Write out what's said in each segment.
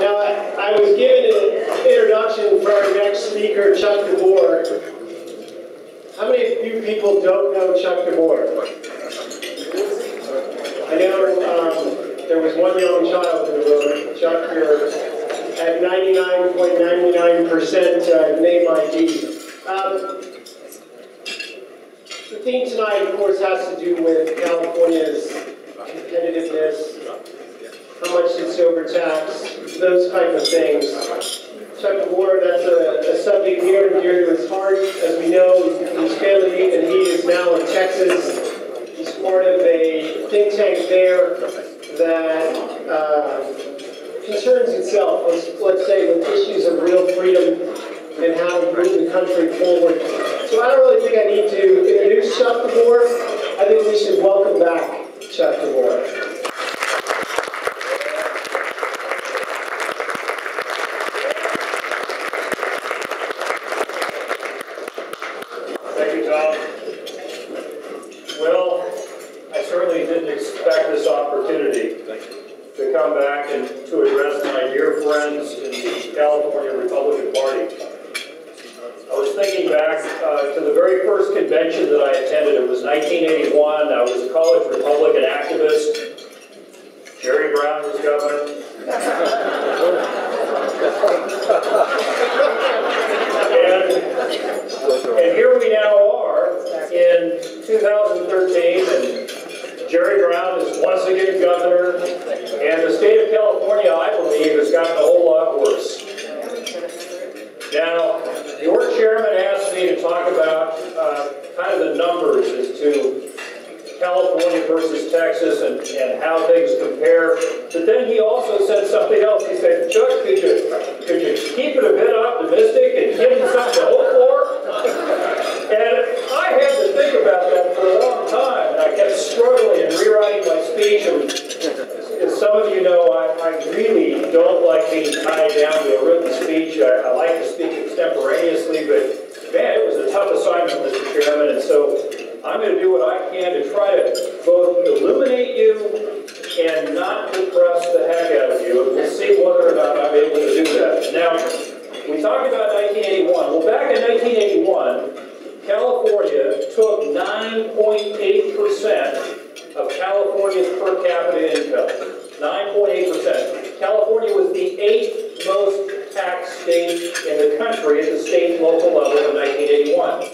Now, I was given an introduction for our next speaker, Chuck DeVore. How many of you people don't know Chuck DeVore? I know there was one young child in the room. Chuck, you're at 99.99% name ID. The theme tonight, of course, has to do with California's competitiveness, how much it's overtaxed, those type of things. Chuck DeVore, that's a subject near and dear to his heart. As we know, he's family and he is now in Texas. He's part of a think tank there that concerns itself, let's say, with issues of real freedom and how to move the country forward. So I don't really think I need to introduce Chuck DeVore. I think we should welcome back Chuck DeVore. Thank you, Tom. Well, I certainly didn't expect this opportunity to come back and to address my dear friends in the California Republican Party. I was thinking back to the very first convention that I attended. It was 1981. I was a college Republican activist. Jerry Brown was governor. And here we now are in 2013, and Jerry Brown is once again governor, and the state of California, I believe, has gotten a whole lot worse. Now, your chairman asked me to talk about kind of the numbers as to California versus Texas and how things compare. But then he also said something else. He said, Chuck, could you keep it a bit optimistic and give me something to hope for? And I had to think about that for a long time. And I kept struggling and rewriting my speech. And as some of you know, I really don't like being tied down to a written speech. I like to speak extemporaneously, but man, it was a tough assignment, Mr. Chairman. And so I'm going to do what I can to try to both illuminate you and not depress the heck out of you. And we'll see whether or not I'm able to do that. Now, we talked about 1981. Well, back in 1981, California took 9.8% of California's per capita income. 9.8%. California was the 8th most taxed state in the country at the state and local level in 1981.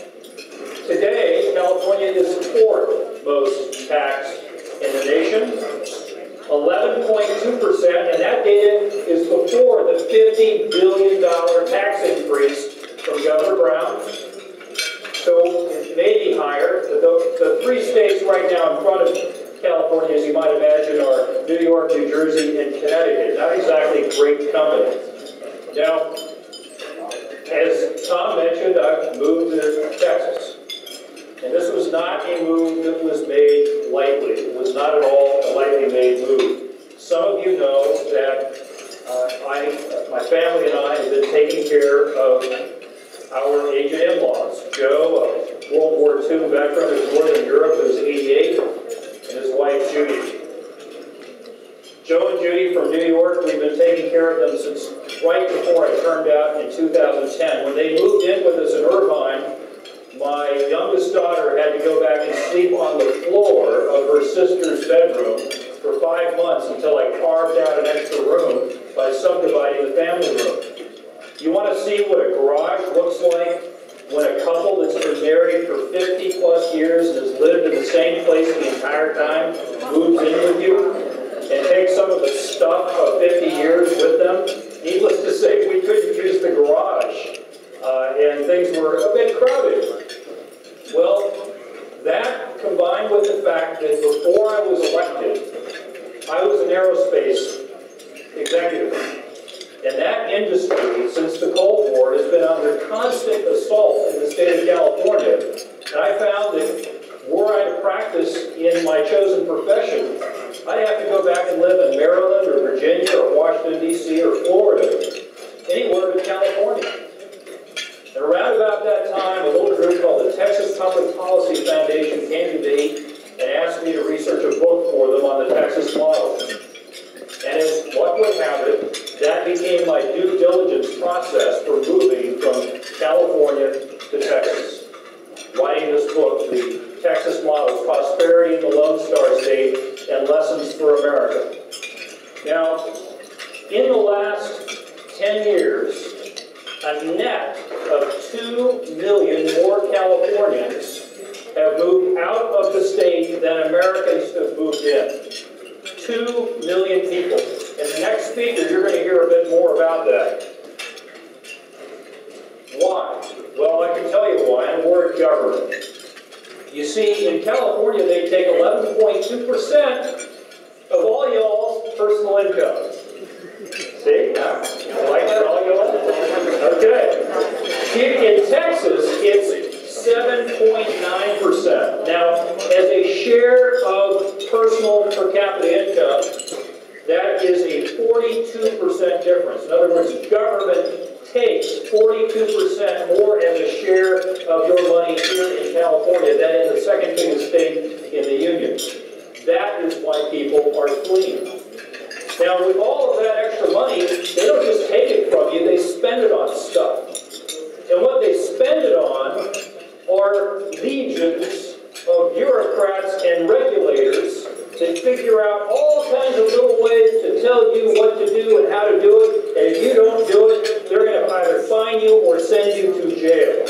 Today, California is the 4th most taxed in the nation, 11.2%, and that data is before the $50 billion tax increase from Governor Brown. So it may be higher, but the 3 states right now in front of California, as you might imagine, are New York, New Jersey, and Connecticut. Not exactly great company. Now, as Tom mentioned, I've moved to Texas. And this was not a move that was made lightly. It was not at all a lightly made move. Some of you know that my family and I have been taking care of our aged in-laws. Joe, a World War II veteran who's born in Europe, who's 88, and his wife, Judy. Joe and Judy from New York, we've been taking care of them since right before I turned out in 2010. When they moved in with us in Irvine, my youngest daughter had to go back and sleep on the floor of her sister's bedroom for 5 months until I carved out an extra room by subdividing the family room. You want to see what a garage looks like when a couple that's been married for 50 plus years and has lived in the same place the entire time moves in with you and takes some of the stuff of 50 years with them? Needless to say, we couldn't use the garage. And things were a bit crowded. Well, that combined with the fact that before I was elected, I was an aerospace executive. And that industry, since the Cold War, has been under constant assault in the state of California. And I found that were I to practice in my chosen profession, I'd have to go back and live in Maryland or Virginia or Washington, D.C. or Florida, anywhere but California. And around about that time, a little group called the Texas Public Policy Foundation came to me and asked me to research a book for them on the Texas model. And as luck would have it, that became my due diligence process for moving from California to Texas. Writing this book, The Texas Model, Prosperity in the Lone Star State and Lessons for America. Now, in the last 10 years, a net of 2 million more Californians have moved out of the state than Americans have moved in. 2 million people. In the next speaker, you're going to hear a bit more about that. Why? Well, I can tell you why, in the word government. You see, in California, they take 11.2% of all y'all's personal income. See? Like all y'all? Okay. In Texas, it's 7.9%. Now, as a share of personal per capita income, that is a 42% difference. In other words, government takes 42% more as a share of your money here in California than in the second biggest state in the Union. That is why people are fleeing. Now, with all of that extra money, they don't just take it from you, they spend it on stuff. And what they spend it on are legions of bureaucrats and regulators that figure out all kinds of little ways to tell you what to do and how to do it. And if you don't do it, they're going to either fine you or send you to jail.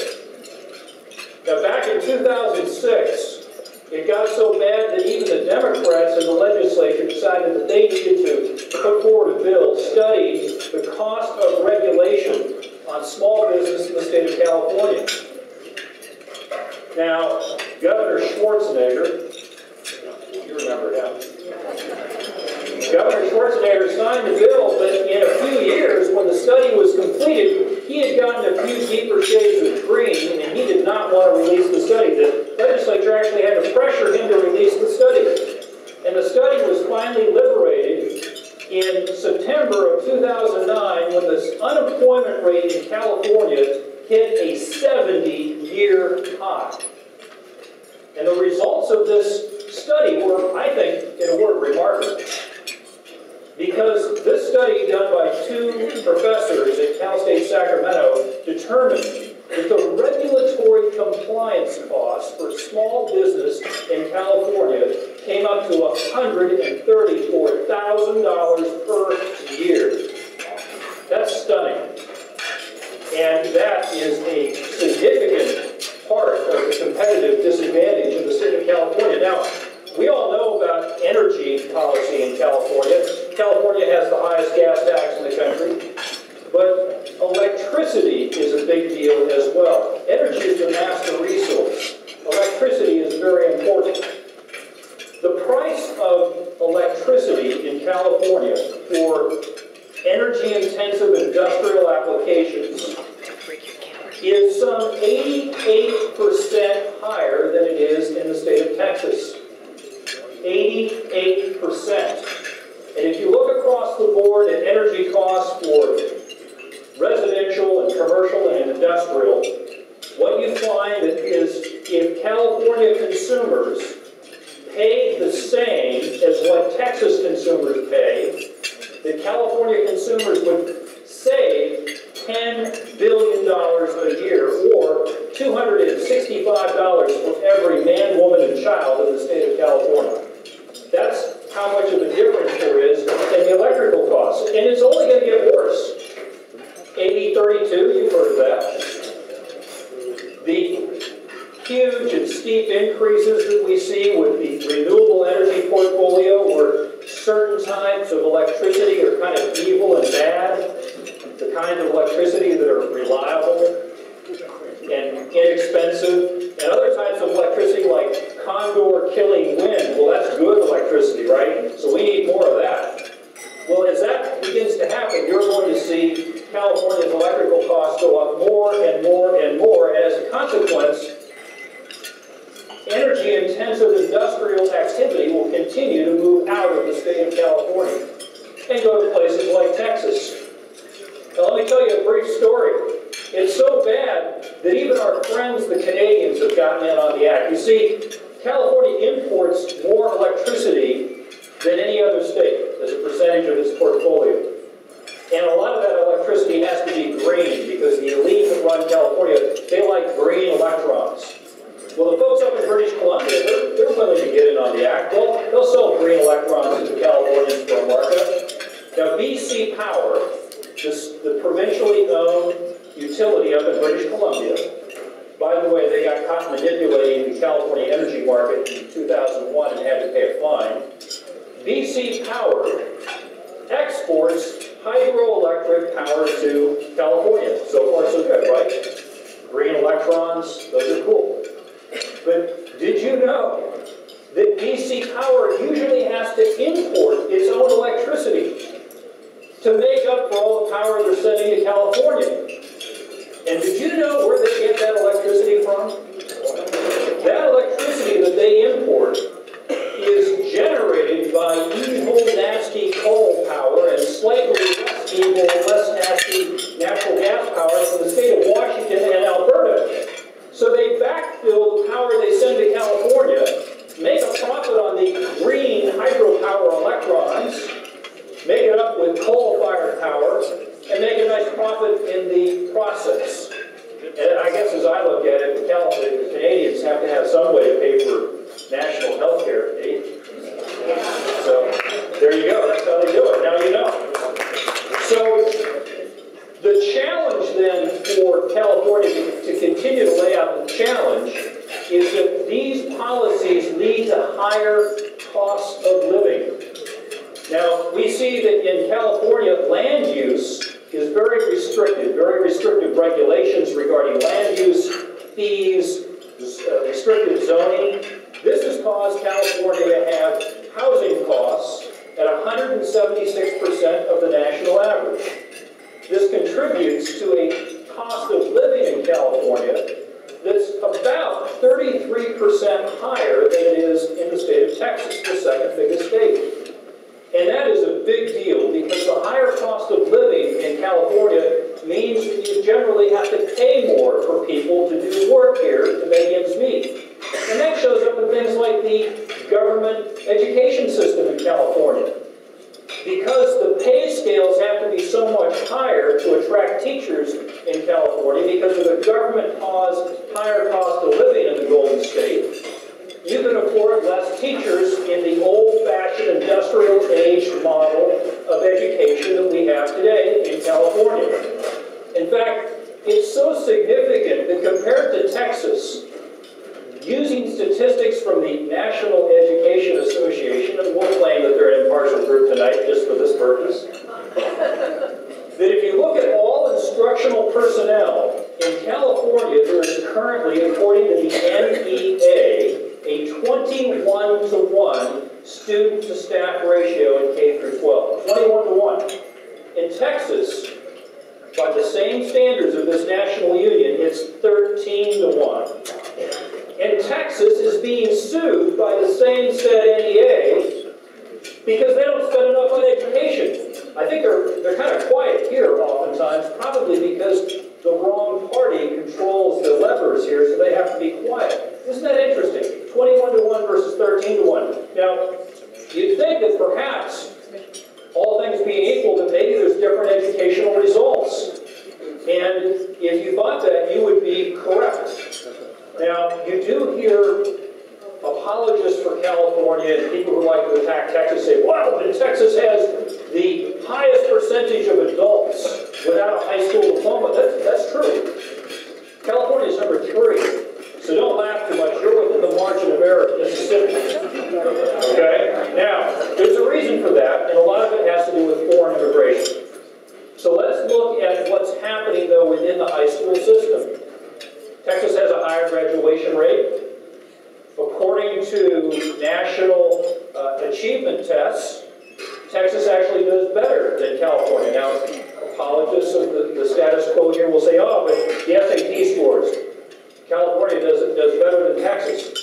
Now, back in 2006, it got so bad that even the Democrats in the legislature decided that they needed to put forward a bill studying the cost of regulation on small business in the state of California. Now, Governor Schwarzenegger, you remember him. Governor Schwarzenegger signed the bill, but in a few years, when the study was completed, he had gotten a few deeper shades of green, and he did not want to release the study. The legislature actually had to pressure him to release the study. And the study was finally liberated in September of 2009 when the unemployment rate in California hit a 70-year high. And the results of this study were, I think, in a word, remarkable. Because this study done by two professors at Cal State Sacramento determined that the regulatory compliance costs for small business in California came up to $134,000 per year. That's stunning. And that is a significant part of the competitive disadvantage of the state of California. Now, we all know about energy policy in California. California has the highest gas tax in the country, but electricity is a big deal as well. Energy is the master resource. Electricity is very important. The price of electricity in California for energy-intensive industrial applications is some 88% higher than it is in the state of Texas. 88%. And if you look across the board at energy costs for residential and commercial and industrial, what you find is if California consumers paid the same as what Texas consumers pay, that California consumers would save $10 billion a year, or $265 for every man, woman, and child in the state of California. That's how much of a difference there is in the electrical costs. And it's only going to get worse. 80-32, you've heard of that. The huge and steep increases that we see with the renewable energy portfolio, where certain types of electricity are kind of evil and bad, the kind of electricity that are reliable and inexpensive, and other types of electricity like condor killing wind. Well, that's good electricity, right? So we need more of that. Well, as that begins to happen, you're going to see California's electrical costs go up more and more and more, and as a consequence, energy-intensive industrial activity will continue to move out of the state of California and go to places like Texas. Now, let me tell you a brief story. It's so bad that even our friends, the Canadians, have gotten in on the act. You see, California imports more electricity than any other state as a percentage of its portfolio. And a lot Now, BC Power, the provincially owned utility up in British Columbia, by the way, they got caught manipulating the California energy market in 2001 and had to pay a fine. BC Power exports hydroelectric power to California. So far, so good, right? Green electrons, those are cool. But did you know that BC Power usually has to import its own electricity to make up for all the power they're sending to California? And did you know where they get that electricity from? That electricity that they import is generated by evil, nasty coal power and slightly less evil, less nasty natural gas power from the state of Washington and Alberta. So they backfill the power they send to California, make a profit on the green hydropower electrons, make it up with coal-fired power, and make a nice profit in the process. And I guess as I look at it, the Canadians have to have some way to pay for national health care. So there you go, that's how they do it. Now you know. So the challenge then for California to continue to lay out the challenge is that these policies lead to higher costs of living. Now, we see that in California, land use is very restrictive regulations regarding land use, fees, restrictive zoning. This has caused California to have housing costs at 176% of the national average. This contributes to a cost of living in California that's about 33% higher than it is in the state of Texas, the second biggest state. And that is a big deal because the higher cost of living in California means that you generally have to pay more for people to do work here to make ends meet. And that shows up in things like the government education system in California. Because the pay scales have to be so much higher to attract teachers in California because of the government-caused higher cost of living in the Golden State, you can afford less teachers in the old-fashioned industrial-aged model of education that we have today in California. In fact, it's so significant that compared to Texas, using statistics from the National Education Association, and we'll claim that they're an impartial group tonight just for this purpose, that if you look at all instructional personnel, in California there is currently, according to the NEA, a 21-to-1 student-to-staff ratio in K through 12. 21-to-1. In Texas, by the same standards of this national union, it's 13-to-1. And Texas is being sued by the same said NEA because they don't spend enough on education. I think they're kind of quiet here oftentimes, probably because the wrong party controls the levers here, so they have to be quiet. Isn't that interesting? 21-to-1 versus 13-to-1. Now, you'd think that perhaps, all things being equal, that maybe there's different educational results. And if you thought that, you would be correct. Now, you do hear apologists for California and people who like to attack Texas say, well, Texas has the highest percentage of adults without a high school diploma. That's true. California is number 3. So don't laugh too much. You're within the margin of error of Mississippi. Okay? Now, there's a reason for that, and a lot of it has to do with foreign immigration. So let's look at what's happening, though, within the high school system. Texas has a higher graduation rate. According to national achievement tests, Texas actually does better than California. Now, apologists of the status quo here will say, oh, but the SAT scores. California does better than Texas.